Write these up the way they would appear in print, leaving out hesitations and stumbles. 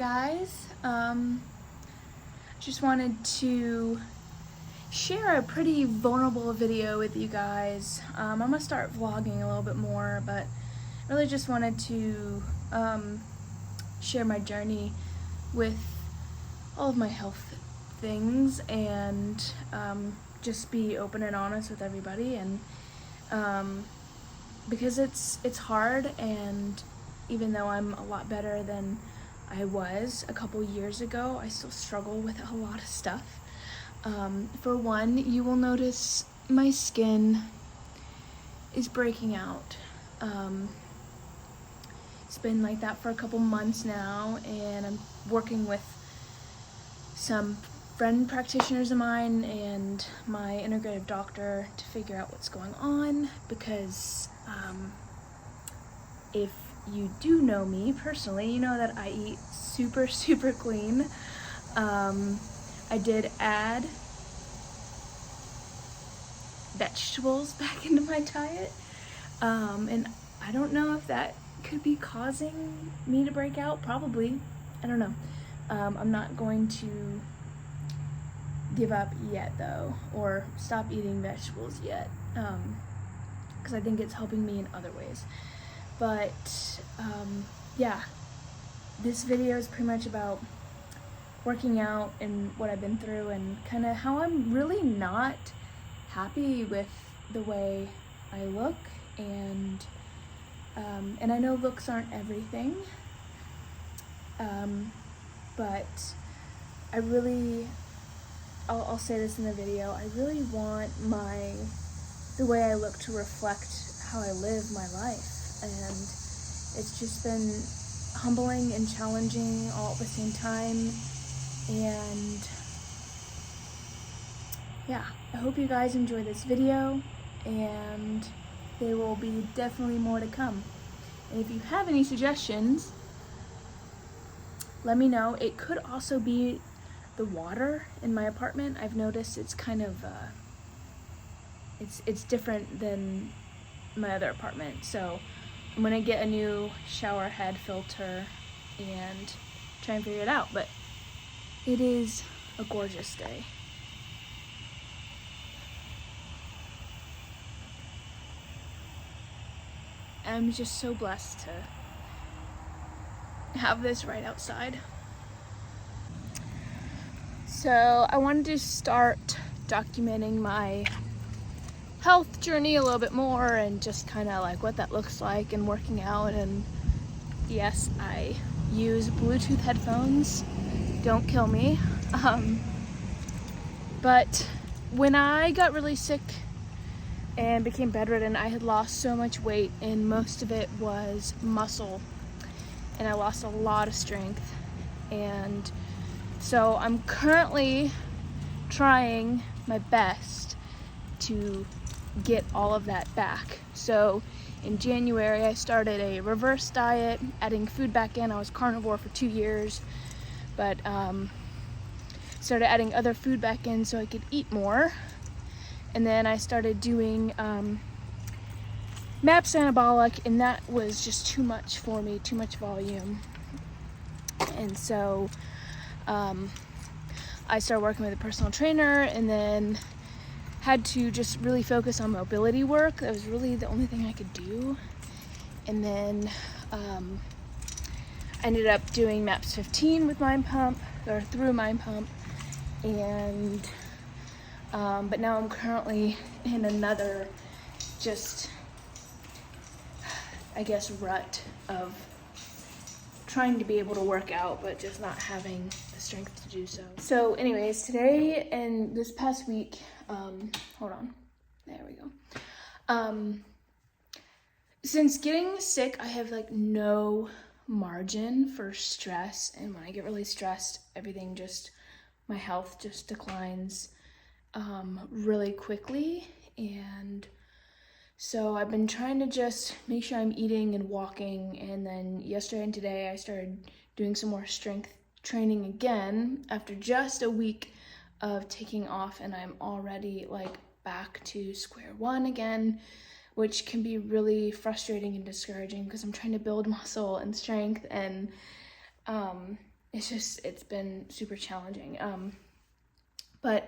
guys, just wanted to share a pretty vulnerable video with you guys. I'm gonna start vlogging a little bit more, but really just wanted to share my journey with all of my health things and just be open and honest with everybody, and because it's hard, and even though I'm a lot better than I was a couple years ago, I still struggle with a lot of stuff. For one, you will notice my skin is breaking out. It's been like that for a couple months now, and I'm working with some friend practitioners of mine and my integrative doctor to figure out what's going on, because if you do know me personally, you know that I eat super clean. I did add vegetables back into my diet, and I don't know if that could be causing me to break out. Probably. I don't know. I'm not going to give up yet though, or stop eating vegetables yet, because I think it's helping me in other ways. But yeah, this video is pretty much about working out and what I've been through, and kind of how I'm really not happy with the way I look, and I know looks aren't everything, but I really, I'll say this in the video, I really want the way I look to reflect how I live my life. And it's just been humbling and challenging all at the same time. And yeah, I hope you guys enjoy this video, and there will be definitely more to come. And if you have any suggestions, let me know. It could also be the water in my apartment. I've noticed it's kind of it's different than my other apartment, so I'm gonna get a new shower head filter and try and figure it out. But it is a gorgeous day. I'm just so blessed to have this right outside. So I wanted to start documenting my health journey a little bit more, and just kind of like what that looks like, and working out. And yes, I use Bluetooth headphones, don't kill me. But when I got really sick and became bedridden, I had lost so much weight, and most of it was muscle, and I lost a lot of strength. And so I'm currently trying my best to get all of that back. So in January, I started a reverse diet, adding food back in. I was carnivore for 2 years, but started adding other food back in so I could eat more. And then I started doing MAPS anabolic, and that was just too much for me, too much volume. And so I started working with a personal trainer, and then had to just really focus on mobility work. That was really the only thing I could do. And then I ended up doing MAPS 15 with Mind Pump, or through Mind Pump. And but now I'm currently in another, just, I guess, rut of trying to be able to work out, but just not having the strength to do so. So anyways, today and this past week, hold on, there we go. Since getting sick, I have like no margin for stress, and when I get really stressed, everything just, my health just declines really quickly. And so I've been trying to just make sure I'm eating and walking, and then yesterday and today I started doing some more strength training again after just a week of taking off, and I'm already like back to square one again, which can be really frustrating and discouraging because I'm trying to build muscle and strength, and it's been super challenging. For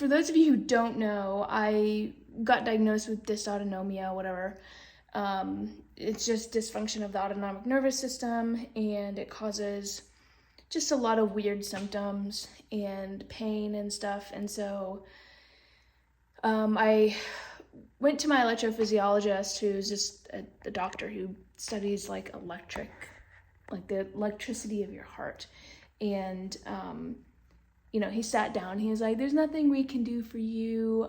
those of you who don't know, I got diagnosed with dysautonomia, whatever. It's just dysfunction of the autonomic nervous system, and it causes just a lot of weird symptoms and pain and stuff. And so I went to my electrophysiologist, who's just a doctor who studies like the electricity of your heart. And he sat down, he was like, there's nothing we can do for you.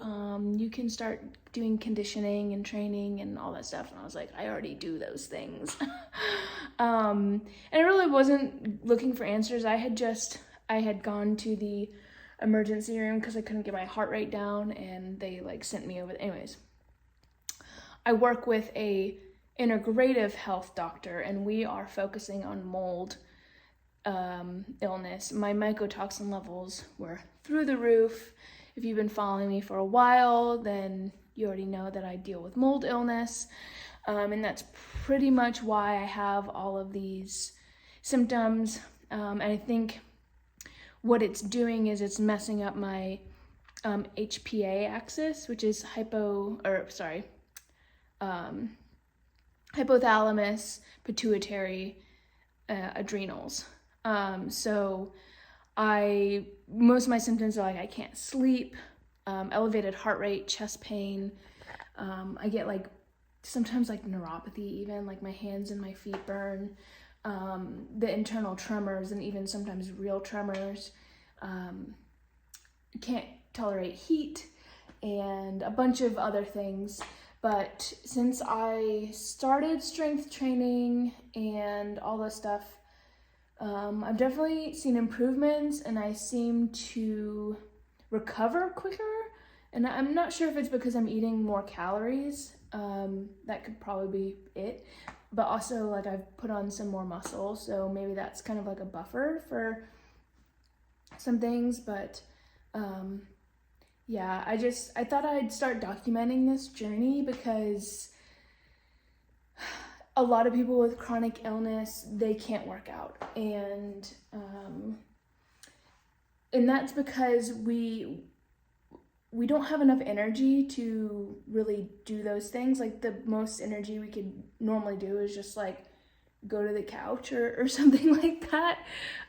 You can start doing conditioning and training and all that stuff. And I was like, I already do those things. And I really wasn't looking for answers. I had gone to the emergency room because I couldn't get my heart rate down, and they sent me over. Anyways, I work with a integrative health doctor, and we are focusing on mold illness. My mycotoxin levels were through the roof. If you've been following me for a while, then you already know that I deal with mold illness, and that's pretty much why I have all of these symptoms. And I think what it's doing is it's messing up my HPA axis, which is hypothalamus, pituitary, adrenals. So most of my symptoms are I can't sleep, elevated heart rate, chest pain. I get sometimes neuropathy, even my hands and my feet burn, the internal tremors, and even sometimes real tremors. Can't tolerate heat and a bunch of other things. But since I started strength training and all this stuff, I've definitely seen improvements, and I seem to recover quicker. And I'm not sure if it's because I'm eating more calories. That could probably be it. But also, I've put on some more muscle, so maybe that's kind of a buffer for some things. But yeah, I thought I'd start documenting this journey because a lot of people with chronic illness, they can't work out. And that's because we don't have enough energy to really do those things. The most energy we could normally do is just go to the couch or something like that.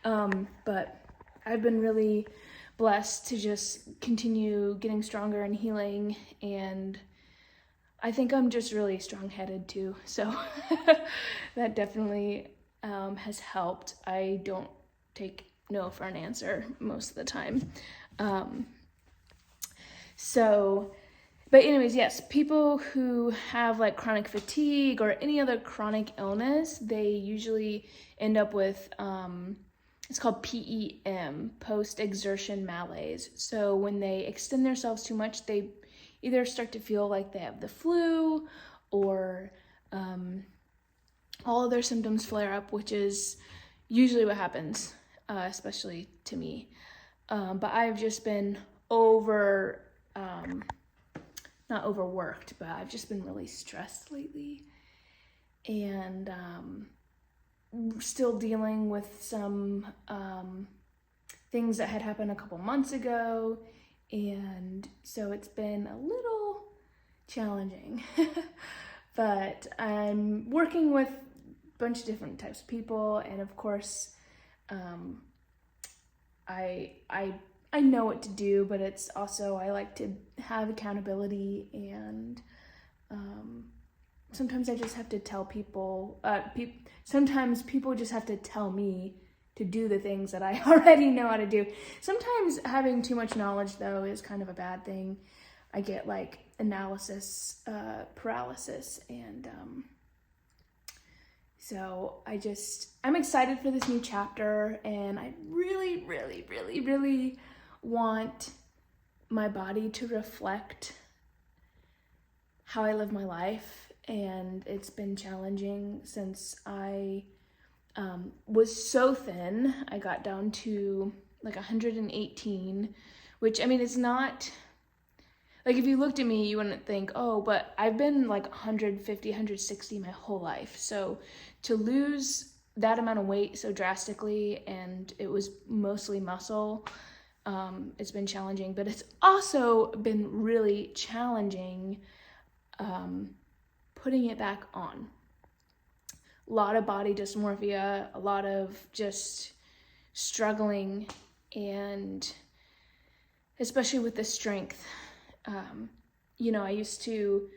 But I've been really blessed to just continue getting stronger and healing, and I think I'm just really strong-headed too, so that definitely has helped. I don't take no for an answer most of the time. But anyways, yes, people who have chronic fatigue or any other chronic illness, they usually end up with it's called PEM, post-exertion malaise. So when they extend themselves too much, they either start to feel like they have the flu, or all of their symptoms flare up, which is usually what happens, especially to me. But I've just been not overworked, but I've just been really stressed lately, and still dealing with some things that had happened a couple months ago, and so it's been a little challenging. But I'm working with a bunch of different types of people, and of course I know what to do, but it's also, I like to have accountability, and sometimes I just have to tell people, sometimes people just have to tell me to do the things that I already know how to do. Sometimes having too much knowledge, though, is kind of a bad thing. I get analysis paralysis, and so I'm excited for this new chapter, and I really, really, really, really want my body to reflect how I live my life. And it's been challenging since I was so thin. I got down to 118, which, I mean, it's not, if you looked at me, you wouldn't think, oh, but I've been 150, 160 my whole life. So to lose that amount of weight so drastically, and it was mostly muscle. It's been challenging, but it's also been really challenging putting it back on. A lot of body dysmorphia, a lot of just struggling, and especially with the strength. I used to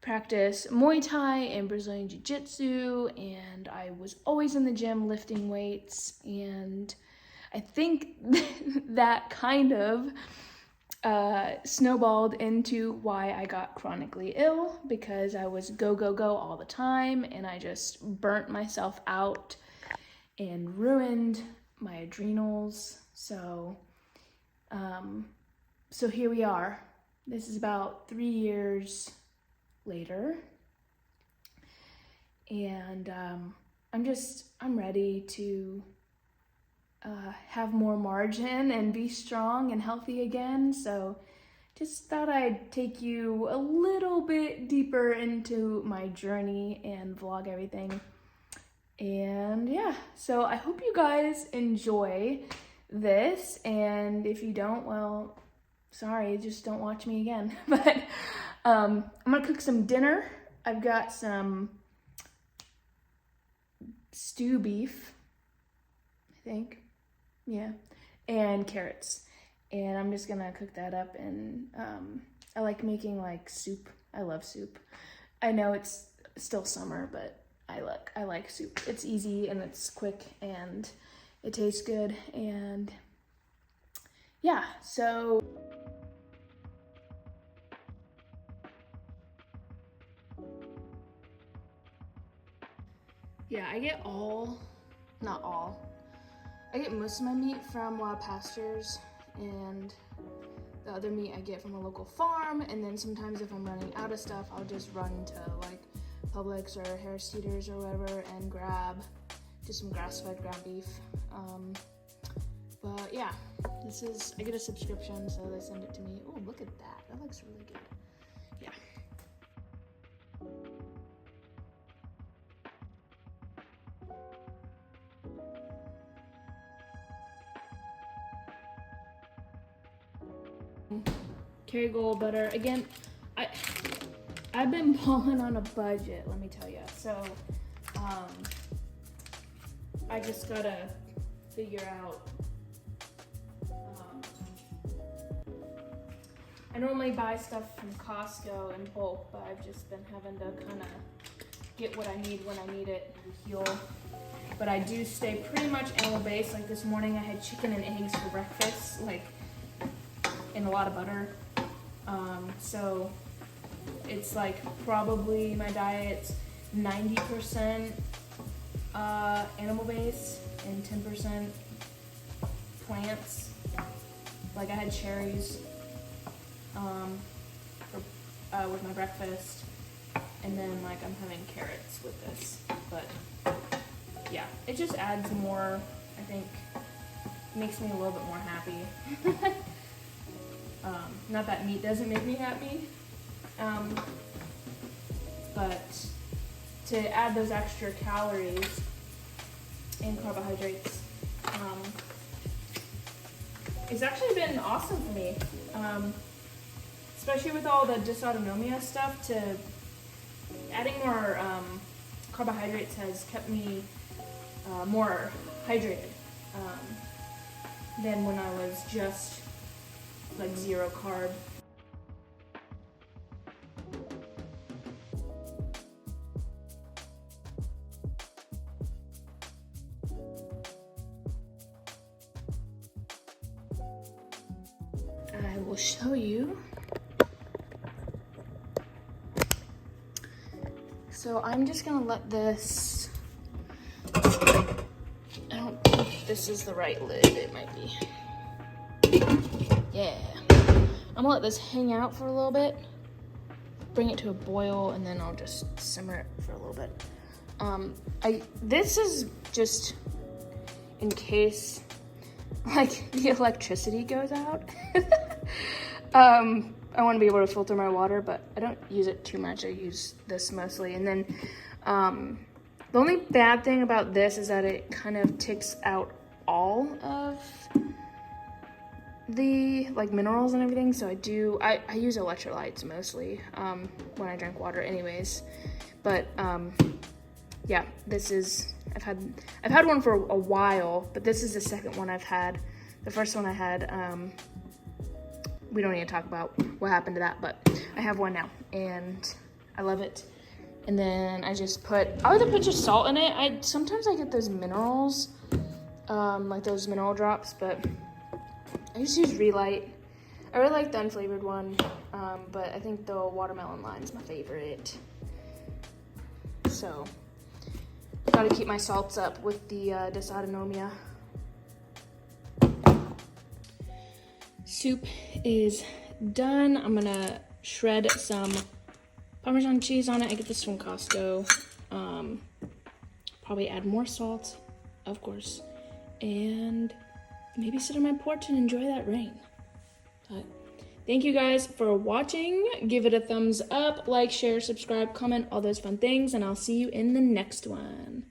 practice Muay Thai and Brazilian Jiu-Jitsu, and I was always in the gym lifting weights, and I think that kind of snowballed into why I got chronically ill, because I was go all the time, and I just burnt myself out and ruined my adrenals. So here we are. This is about 3 years later, and I'm ready to have more margin and be strong and healthy again. So just thought I'd take you a little bit deeper into my journey and vlog everything. And yeah, so I hope you guys enjoy this, and if you don't, well, sorry, just don't watch me again. But I'm gonna cook some dinner. I've got some stew beef, I think. Yeah, and carrots, and I'm just gonna cook that up. And I like making like soup. I love soup. I know it's still summer, but I like soup. It's easy and it's quick and it tastes good. And yeah, so yeah, I get most of my meat from Wild Pastures, and the other meat I get from a local farm. And then sometimes if I'm running out of stuff, I'll just run to like Publix or Harris Teeter's or whatever and grab just some grass-fed ground beef. But yeah, I get a subscription, so they send it to me. Oh, look at that. That looks really good. Yeah. Kerrygold butter. Again, I've been balling on a budget, let me tell you. So, I just gotta figure out. I normally buy stuff from Costco in bulk, but I've just been having to kind of get what I need when I need it and heal. But I do stay pretty much animal-based. Like this morning, I had chicken and eggs for breakfast, like in a lot of butter. So it's like probably my diet's 90% animal-based and 10% plants. Like I had cherries with my breakfast, and then like I'm having carrots with this. But yeah, it just adds more, I think, makes me a little bit more happy. Not that meat doesn't make me happy, but to add those extra calories and carbohydrates, it's actually been awesome for me, especially with all the dysautonomia stuff. To adding more carbohydrates has kept me more hydrated than when I was just like zero carb. I will show you. So I'm just gonna let this, I don't think this is the right lid, it might be. Yeah. I'm gonna let this hang out for a little bit, bring it to a boil, and then I'll just simmer it for a little bit. This is just in case like the electricity goes out. I want to be able to filter my water, but I don't use it too much. I use this mostly. And then The only bad thing about this is that it kind of takes out all of the like minerals and everything. So I use electrolytes mostly when I drink water anyways. But yeah, this is, I've had one for a while, but this is the second one I've had. The first one I had, we don't need to talk about what happened to that, but I have one now and I love it. And then I just put, I either put just salt in it. Sometimes I get those minerals, like those mineral drops, but I just use Relight. I really like the unflavored one, but I think the watermelon lime is my favorite. So, gotta keep my salts up with the dysautonomia. Soup is done. I'm gonna shred some Parmesan cheese on it. I get this from Costco. Probably add more salt, of course, and maybe sit on my porch and enjoy that rain. But thank you guys for watching. Give it a thumbs up, like, share, subscribe, comment, all those fun things, and I'll see you in the next one.